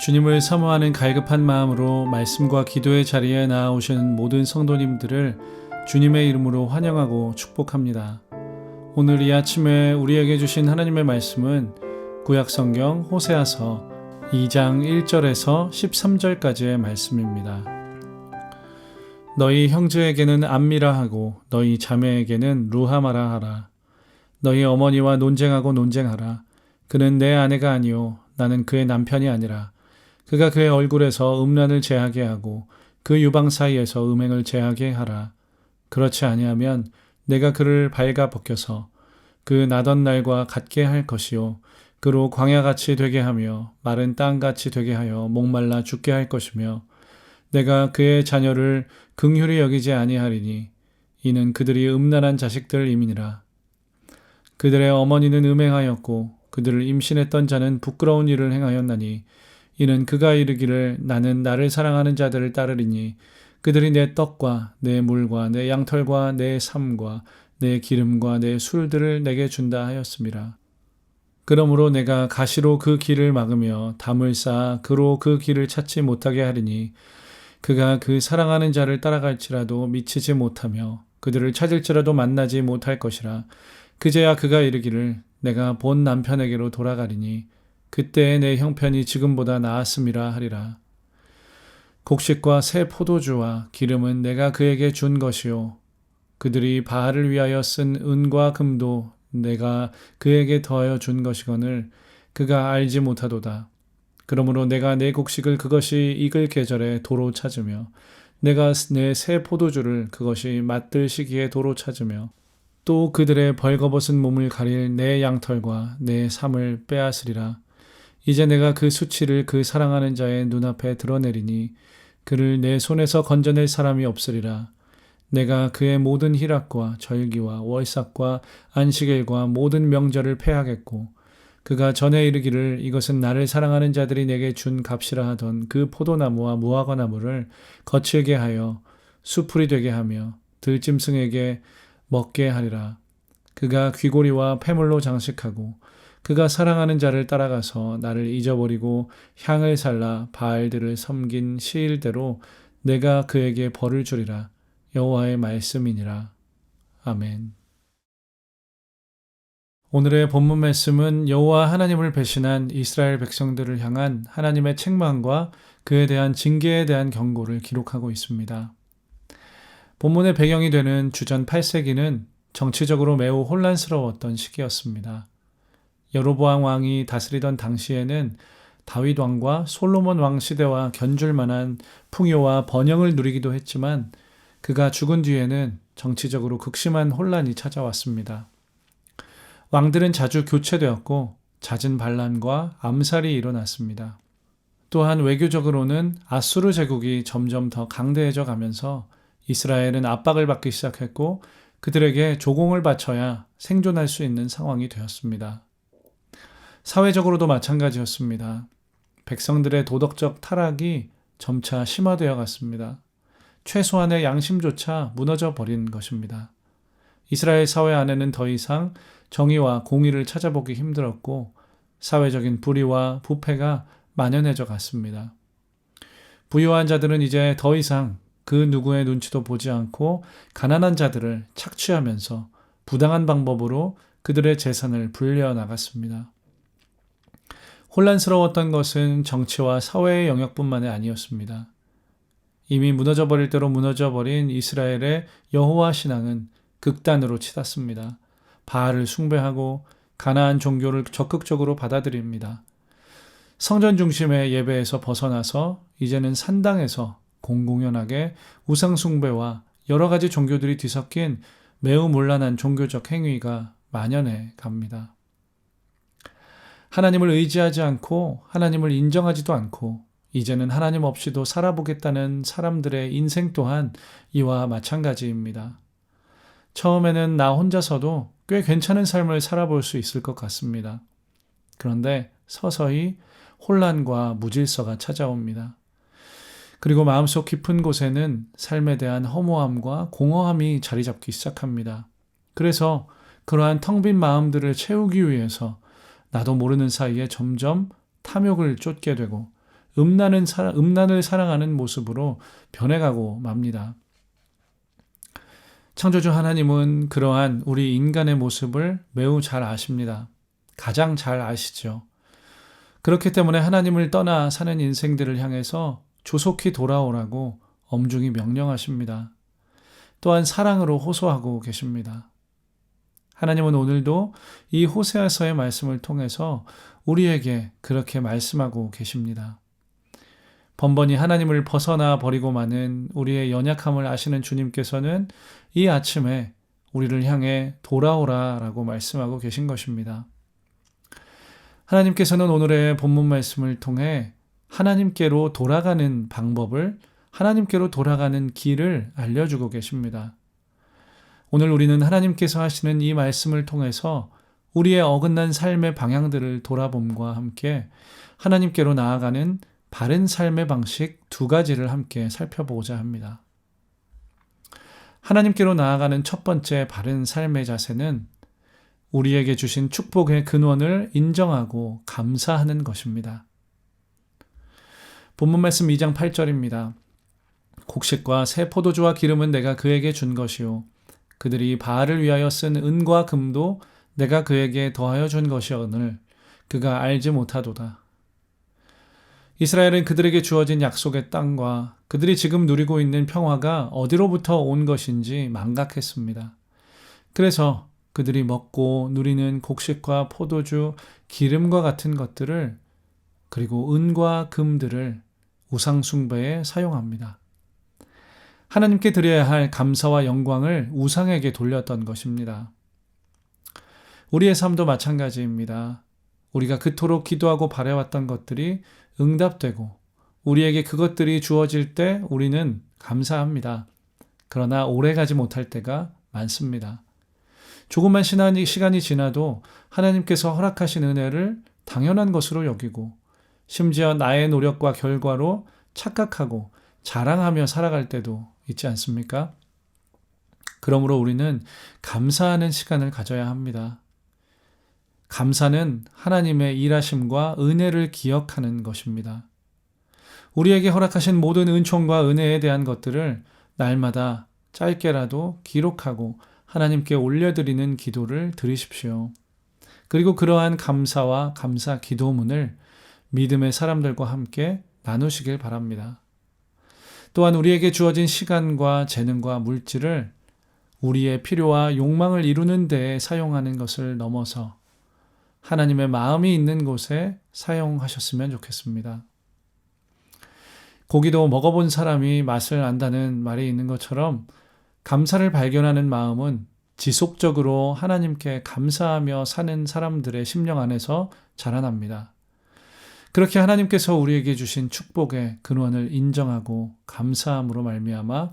주님을 사모하는 갈급한 마음으로 말씀과 기도의 자리에 나아오신 모든 성도님들을 주님의 이름으로 환영하고 축복합니다. 오늘 이 아침에 우리에게 주신 하나님의 말씀은 구약성경 호세아서 2장 1절에서 13절까지의 말씀입니다. 너희 형제에게는 암미라 하고 너희 자매에게는 루하마라 하라. 너희 어머니와 논쟁하라. 그는 내 아내가 아니요 나는 그의 남편이 아니라. 그가 그의 얼굴에서 음란을 제하게 하고 그 유방 사이에서 음행을 제하게 하라. 그렇지 아니하면 내가 그를 발가 벗겨서 그 나던 날과 같게 할 것이요 그로 광야같이 되게 하며 마른 땅같이 되게 하여 목말라 죽게 할 것이며 내가 그의 자녀를 긍휼히 여기지 아니하리니 이는 그들이 음란한 자식들임이니라. 그들의 어머니는 음행하였고 그들을 임신했던 자는 부끄러운 일을 행하였나니 이는 그가 이르기를 나는 나를 사랑하는 자들을 따르리니 그들이 내 떡과 내 물과 내 양털과 내 삶과 내 기름과 내 술들을 내게 준다 하였음이라. 그러므로 내가 가시로 그 길을 막으며 담을 쌓아 그로 그 길을 찾지 못하게 하리니 그가 그 사랑하는 자를 따라갈지라도 미치지 못하며 그들을 찾을지라도 만나지 못할 것이라. 그제야 그가 이르기를 내가 본 남편에게로 돌아가리니 그때의 내 형편이 지금보다 나았음이라 하리라. 곡식과 새 포도주와 기름은 내가 그에게 준 것이요 그들이 바알을 위하여 쓴 은과 금도 내가 그에게 더하여 준 것이거늘 그가 알지 못하도다. 그러므로 내가 내 곡식을 그것이 익을 계절에 도로 찾으며 내가 내 새 포도주를 그것이 맛들 시기에 도로 찾으며 또 그들의 벌거벗은 몸을 가릴 내 양털과 내 삶을 빼앗으리라. 이제 내가 그 수치를 그 사랑하는 자의 눈앞에 드러내리니 그를 내 손에서 건져낼 사람이 없으리라. 내가 그의 모든 희락과 절기와 월삭과 안식일과 모든 명절을 폐하겠고 그가 전에 이르기를 이것은 나를 사랑하는 자들이 내게 준 값이라 하던 그 포도나무와 무화과나무를 거칠게 하여 수풀이 되게 하며 들짐승에게 먹게 하리라. 그가 귀고리와 폐물로 장식하고 그가 사랑하는 자를 따라가서 나를 잊어버리고 향을 살라 바알들을 섬긴 시일대로 내가 그에게 벌을 주리라. 여호와의 말씀이니라. 아멘. 오늘의 본문 말씀은 여호와 하나님을 배신한 이스라엘 백성들을 향한 하나님의 책망과 그에 대한 징계에 대한 경고를 기록하고 있습니다. 본문의 배경이 되는 주전 8세기는 정치적으로 매우 혼란스러웠던 시기였습니다. 여로보암 왕이 다스리던 당시에는 다윗 왕과 솔로몬 왕 시대와 견줄 만한 풍요와 번영을 누리기도 했지만 그가 죽은 뒤에는 정치적으로 극심한 혼란이 찾아왔습니다. 왕들은 자주 교체되었고 잦은 반란과 암살이 일어났습니다. 또한 외교적으로는 아수르 제국이 점점 더 강대해져 가면서 이스라엘은 압박을 받기 시작했고 그들에게 조공을 바쳐야 생존할 수 있는 상황이 되었습니다. 사회적으로도 마찬가지였습니다. 백성들의 도덕적 타락이 점차 심화되어 갔습니다. 최소한의 양심조차 무너져 버린 것입니다. 이스라엘 사회 안에는 더 이상 정의와 공의를 찾아보기 힘들었고 사회적인 불의와 부패가 만연해져 갔습니다. 부유한 자들은 이제 더 이상 그 누구의 눈치도 보지 않고 가난한 자들을 착취하면서 부당한 방법으로 그들의 재산을 불려나갔습니다. 혼란스러웠던 것은 정치와 사회의 영역뿐만이 아니었습니다. 이미 무너져버릴 대로 무너져버린 이스라엘의 여호와 신앙은 극단으로 치닫습니다. 바알을 숭배하고 가나안 종교를 적극적으로 받아들입니다. 성전 중심의 예배에서 벗어나서 이제는 산당에서 공공연하게 우상 숭배와 여러 가지 종교들이 뒤섞인 매우 문란한 종교적 행위가 만연해 갑니다. 하나님을 의지하지 않고 하나님을 인정하지도 않고 이제는 하나님 없이도 살아보겠다는 사람들의 인생 또한 이와 마찬가지입니다. 처음에는 나 혼자서도 꽤 괜찮은 삶을 살아볼 수 있을 것 같습니다. 그런데 서서히 혼란과 무질서가 찾아옵니다. 그리고 마음속 깊은 곳에는 삶에 대한 허무함과 공허함이 자리 잡기 시작합니다. 그래서 그러한 텅 빈 마음들을 채우기 위해서 나도 모르는 사이에 점점 탐욕을 쫓게 되고 음란을 사랑하는 모습으로 변해가고 맙니다. 창조주 하나님은 그러한 우리 인간의 모습을 매우 잘 아십니다. 가장 잘 아시죠. 그렇기 때문에 하나님을 떠나 사는 인생들을 향해서 조속히 돌아오라고 엄중히 명령하십니다. 또한 사랑으로 호소하고 계십니다. 하나님은 오늘도 이 호세아서의 말씀을 통해서 우리에게 그렇게 말씀하고 계십니다. 번번이 하나님을 벗어나 버리고 마는 우리의 연약함을 아시는 주님께서는 이 아침에 우리를 향해 돌아오라라고 말씀하고 계신 것입니다. 하나님께서는 오늘의 본문 말씀을 통해 하나님께로 돌아가는 방법을, 하나님께로 돌아가는 길을 알려주고 계십니다. 오늘 우리는 하나님께서 하시는 이 말씀을 통해서 우리의 어긋난 삶의 방향들을 돌아봄과 함께 하나님께로 나아가는 바른 삶의 방식 두 가지를 함께 살펴보고자 합니다. 하나님께로 나아가는 첫 번째 바른 삶의 자세는 우리에게 주신 축복의 근원을 인정하고 감사하는 것입니다. 본문 말씀 2장 8절입니다. 곡식과 새 포도주와 기름은 내가 그에게 준 것이요 그들이 바알을 위하여 쓴 은과 금도 내가 그에게 더하여 준 것이오늘 그가 알지 못하도다. 이스라엘은 그들에게 주어진 약속의 땅과 그들이 지금 누리고 있는 평화가 어디로부터 온 것인지 망각했습니다. 그래서 그들이 먹고 누리는 곡식과 포도주, 기름과 같은 것들을, 그리고 은과 금들을 우상 숭배에 사용합니다. 하나님께 드려야 할 감사와 영광을 우상에게 돌렸던 것입니다. 우리의 삶도 마찬가지입니다. 우리가 그토록 기도하고 바라왔던 것들이 응답되고 우리에게 그것들이 주어질 때 우리는 감사합니다. 그러나 오래가지 못할 때가 많습니다. 조금만 시간이 지나도 하나님께서 허락하신 은혜를 당연한 것으로 여기고 심지어 나의 노력과 결과로 착각하고 자랑하며 살아갈 때도 있지 않습니까? 그러므로 우리는 감사하는 시간을 가져야 합니다. 감사는 하나님의 일하심과 은혜를 기억하는 것입니다. 우리에게 허락하신 모든 은총과 은혜에 대한 것들을 날마다 짧게라도 기록하고 하나님께 올려드리는 기도를 드리십시오. 그리고 그러한 감사와 감사 기도문을 믿음의 사람들과 함께 나누시길 바랍니다. 또한 우리에게 주어진 시간과 재능과 물질을 우리의 필요와 욕망을 이루는 데에 사용하는 것을 넘어서 하나님의 마음이 있는 곳에 사용하셨으면 좋겠습니다. 고기도 먹어본 사람이 맛을 안다는 말이 있는 것처럼 감사를 발견하는 마음은 지속적으로 하나님께 감사하며 사는 사람들의 심령 안에서 자라납니다. 그렇게 하나님께서 우리에게 주신 축복의 근원을 인정하고 감사함으로 말미암아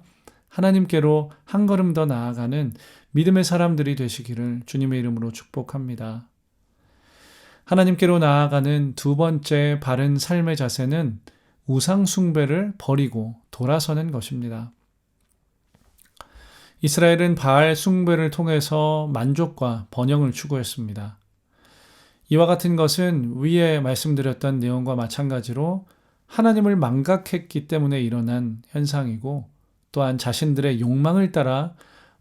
하나님께로 한 걸음 더 나아가는 믿음의 사람들이 되시기를 주님의 이름으로 축복합니다. 하나님께로 나아가는 두 번째 바른 삶의 자세는 우상 숭배를 버리고 돌아서는 것입니다. 이스라엘은 바알 숭배를 통해서 만족과 번영을 추구했습니다. 이와 같은 것은 위에 말씀드렸던 내용과 마찬가지로 하나님을 망각했기 때문에 일어난 현상이고 또한 자신들의 욕망을 따라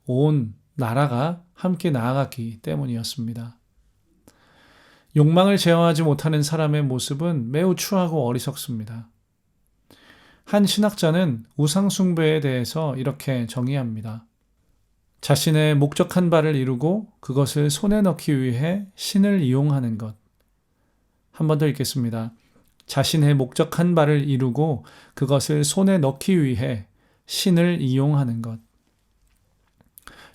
온 나라가 함께 나아갔기 때문이었습니다. 욕망을 제어하지 못하는 사람의 모습은 매우 추하고 어리석습니다. 한 신학자는 우상 숭배에 대해서 이렇게 정의합니다. 자신의 목적한 바를 이루고 그것을 손에 넣기 위해 신을 이용하는 것. 한 번 더 읽겠습니다. 자신의 목적한 바를 이루고 그것을 손에 넣기 위해 신을 이용하는 것.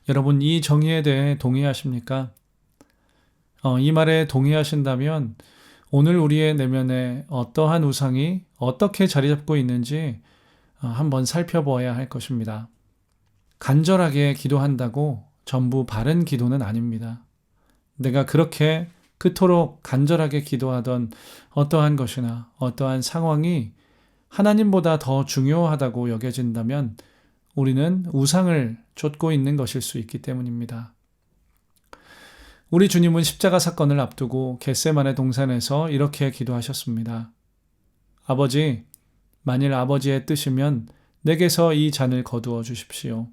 여러분, 이 정의에 대해 동의하십니까? 이 말에 동의하신다면 오늘 우리의 내면에 어떠한 우상이 어떻게 자리 잡고 있는지 한번 살펴보아야 할 것입니다. 간절하게 기도한다고 전부 바른 기도는 아닙니다. 내가 그렇게 그토록 간절하게 기도하던 어떠한 것이나 어떠한 상황이 하나님보다 더 중요하다고 여겨진다면 우리는 우상을 좇고 있는 것일 수 있기 때문입니다. 우리 주님은 십자가 사건을 앞두고 겟세마네 동산에서 이렇게 기도하셨습니다. 아버지, 만일 아버지의 뜻이면 내게서 이 잔을 거두어 주십시오.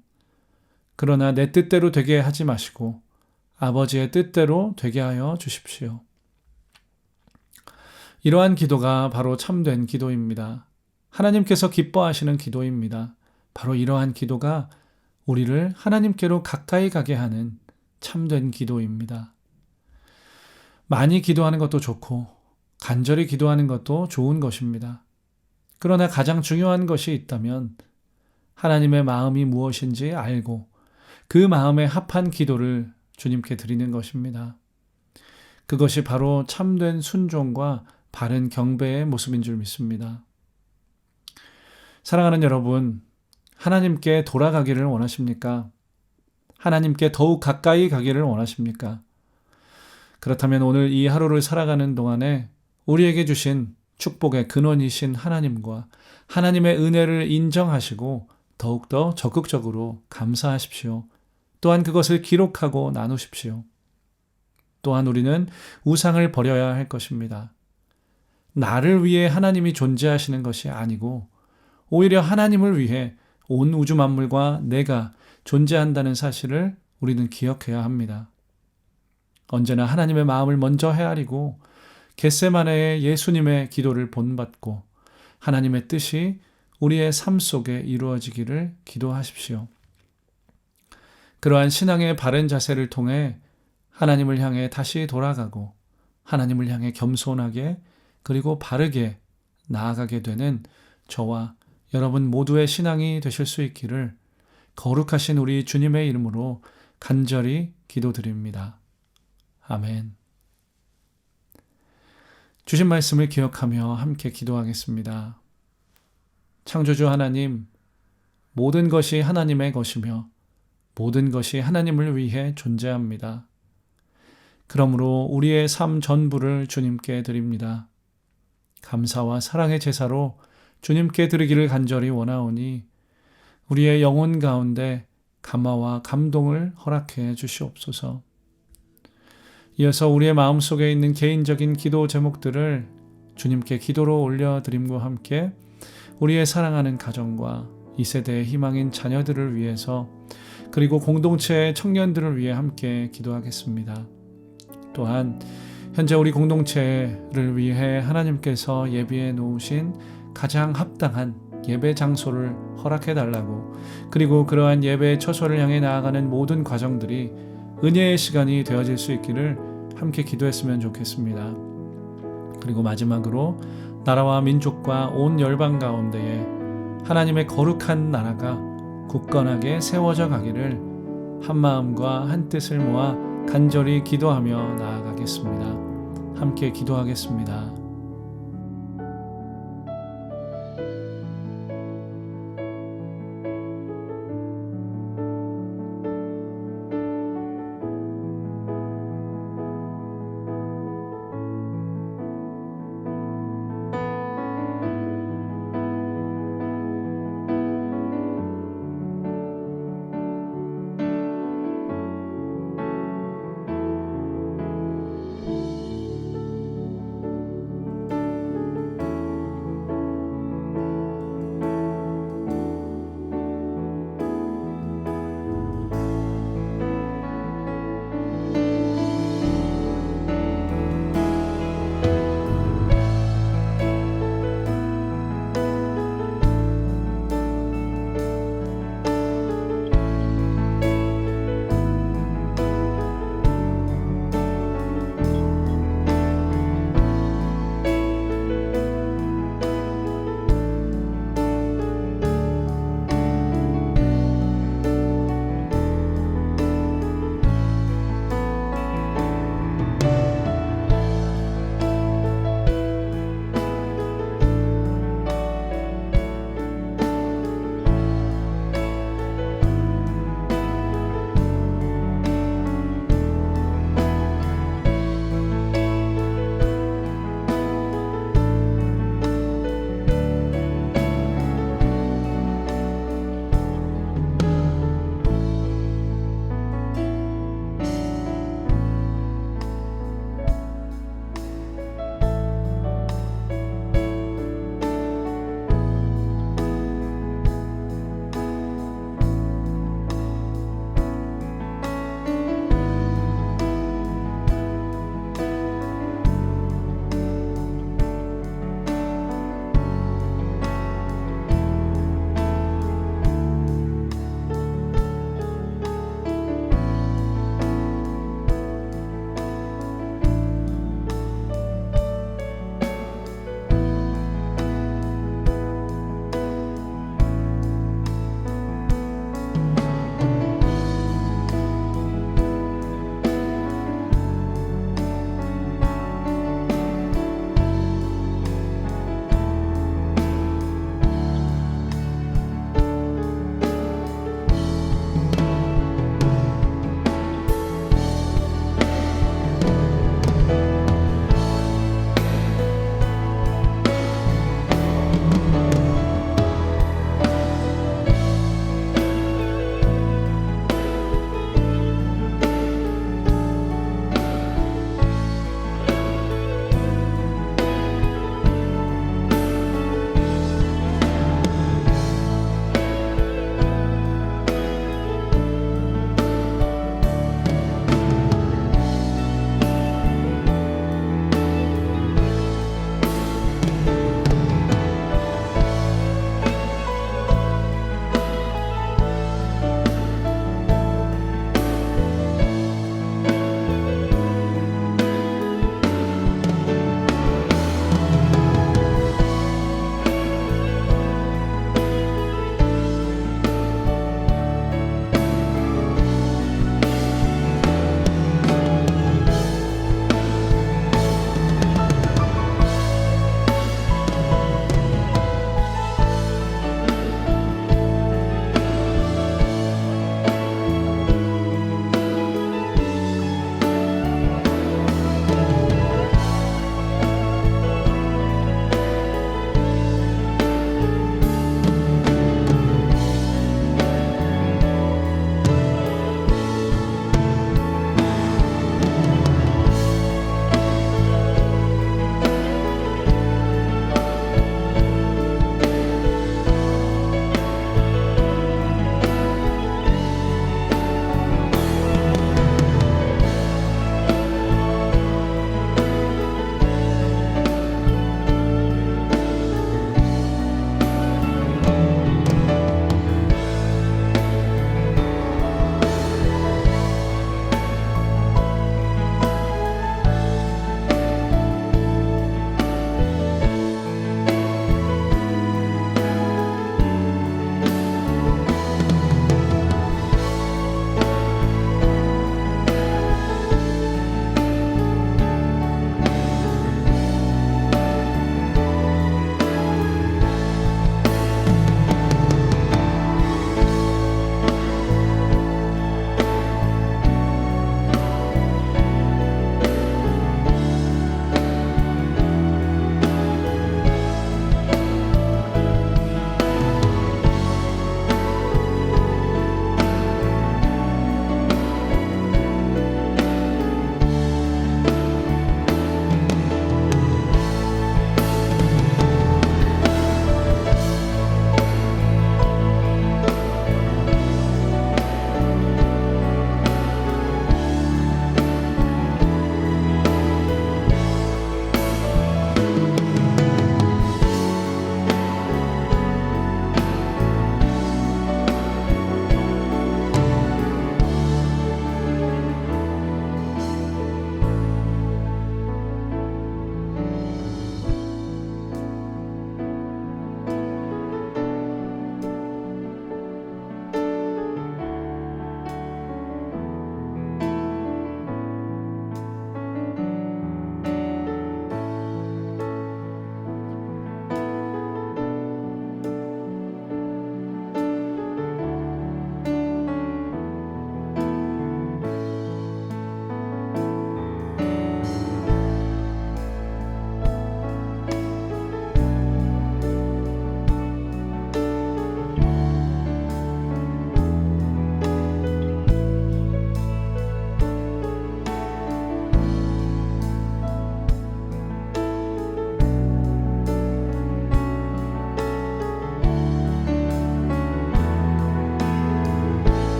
그러나 내 뜻대로 되게 하지 마시고 아버지의 뜻대로 되게 하여 주십시오. 이러한 기도가 바로 참된 기도입니다. 하나님께서 기뻐하시는 기도입니다. 바로 이러한 기도가 우리를 하나님께로 가까이 가게 하는 참된 기도입니다. 많이 기도하는 것도 좋고 간절히 기도하는 것도 좋은 것입니다. 그러나 가장 중요한 것이 있다면 하나님의 마음이 무엇인지 알고 그 마음에 합한 기도를 주님께 드리는 것입니다. 그것이 바로 참된 순종과 바른 경배의 모습인 줄 믿습니다. 사랑하는 여러분, 하나님께 돌아가기를 원하십니까? 하나님께 더욱 가까이 가기를 원하십니까? 그렇다면 오늘 이 하루를 살아가는 동안에 우리에게 주신 축복의 근원이신 하나님과 하나님의 은혜를 인정하시고 더욱더 적극적으로 감사하십시오. 또한 그것을 기록하고 나누십시오. 또한 우리는 우상을 버려야 할 것입니다. 나를 위해 하나님이 존재하시는 것이 아니고 오히려 하나님을 위해 온 우주 만물과 내가 존재한다는 사실을 우리는 기억해야 합니다. 언제나 하나님의 마음을 먼저 헤아리고 겟세마네의 예수님의 기도를 본받고 하나님의 뜻이 우리의 삶 속에 이루어지기를 기도하십시오. 그러한 신앙의 바른 자세를 통해 하나님을 향해 다시 돌아가고 하나님을 향해 겸손하게 그리고 바르게 나아가게 되는 저와 여러분 모두의 신앙이 되실 수 있기를 거룩하신 우리 주님의 이름으로 간절히 기도드립니다. 아멘. 주신 말씀을 기억하며 함께 기도하겠습니다. 창조주 하나님, 모든 것이 하나님의 것이며 모든 것이 하나님을 위해 존재합니다. 그러므로 우리의 삶 전부를 주님께 드립니다. 감사와 사랑의 제사로 주님께 드리기를 간절히 원하오니 우리의 영혼 가운데 감화와 감동을 허락해 주시옵소서. 이어서 우리의 마음속에 있는 개인적인 기도 제목들을 주님께 기도로 올려드림과 함께 우리의 사랑하는 가정과 이 세대의 희망인 자녀들을 위해서 그리고 공동체의 청년들을 위해 함께 기도하겠습니다. 또한 현재 우리 공동체를 위해 하나님께서 예비해 놓으신 가장 합당한 예배 장소를 허락해 달라고 그리고 그러한 예배의 처소를 향해 나아가는 모든 과정들이 은혜의 시간이 되어질 수 있기를 함께 기도했으면 좋겠습니다. 그리고 마지막으로 나라와 민족과 온 열방 가운데에 하나님의 거룩한 나라가 굳건하게 세워져 가기를 한 마음과 한 뜻을 모아 간절히 기도하며 나아가겠습니다. 함께 기도하겠습니다.